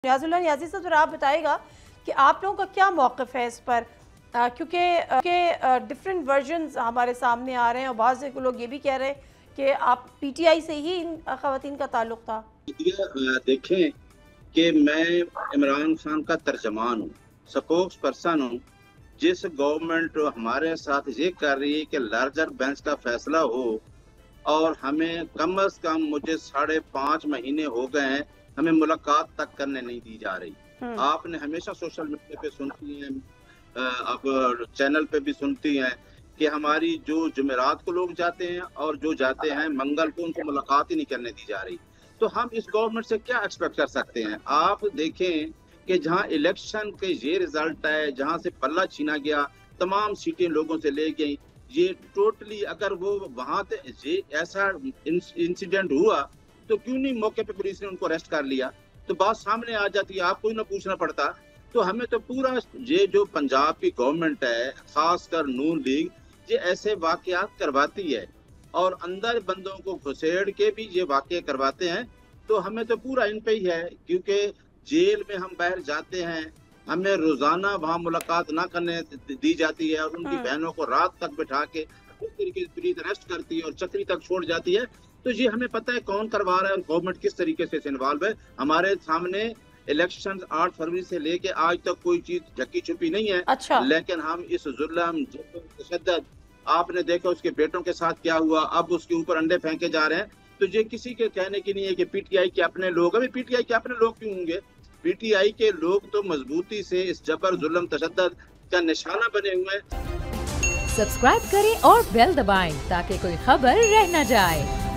नियाज़ुल्लाह नियाज़ी साहब ज़रा आप बताइएगा कि आप लोगों का क्या मौक़िफ़ है इस पर, क्योंकि डिफरेंट वर्जन्स हमारे सामने आ रहे हैं और बहुत से लोग ये भी कह रहे हैं कि आप पीटीआई से ही इन ख़वातीन का ताल्लुक़ था। देखें कि मैं इमरान खान का तर्जमान हूँ, स्पोक्स पर्सन हूँ। जिस गवर्नमेंट हमारे साथ ये कर रही है कि लार्जर बेंच का फैसला हो और हमें कम अज कम मुझे 5.5 महीने हो गए हैं, हमें मुलाकात तक करने नहीं दी जा रही। आपने हमेशा सोशल मीडिया पे सुनती हैं, अब चैनल पे भी सुनती हैं कि हमारी जो जुमेरात को लोग जाते हैं और जो जाते हैं मंगल को, उनको मुलाकात ही नहीं करने दी जा रही। तो हम इस गवर्नमेंट से क्या एक्सपेक्ट कर सकते हैं? आप देखें कि जहां इलेक्शन के ये रिजल्ट है, जहां से पल्ला छीना गया, तमाम सीटें लोगों से ले गई, ये टोटली अगर वो वहां ये ऐसा इंसिडेंट हुआ तो क्यों नहीं मौके पे पुलिस ने उनको अरेस्ट कर लिया? तो बात सामने आ जाती है, आपको ही ना पूछना पड़ता। तो हमें तो पूरा ये जो पंजाब की गवर्नमेंट है, खासकर नून लीग, ये ऐसे वाकयात करवाती है और अंदर बंदों को घुसेड़ के भी ये वाकये करवाते हैं। तो हमें तो पूरा इन पे ही है, क्योंकि जेल में हम बाहर जाते हैं, हमें रोजाना वहाँ मुलाकात ना करने दी जाती है और उनकी बहनों को रात तक बिठा के इस तरीके से पुलिस अरेस्ट करती है और चक्री तक छोड़ जाती है। तो ये हमें पता है कौन करवा रहा है और गवर्नमेंट किस तरीके से इन्वॉल्व है। हमारे सामने इलेक्शन 8 फरवरी से लेके आज तक कोई चीज ढकी छुपी नहीं है। अच्छा। लेकिन हम इस जुल्म, तशद्दुद, आपने देखा उसके बेटों के साथ क्या हुआ, अब उसके ऊपर अंडे फेंके जा रहे हैं। तो ये किसी के कहने की नहीं है कि पीटीआई के अपने लोग, अभी पीटीआई के अपने लोग क्यों होंगे? पीटीआई के लोग तो मजबूती से इस जबर, जुल्म, तशद्दुद का निशाना बने हुए हैं। सब्सक्राइब करें और बेल दबाएं ताकि कोई खबर रह न जाए।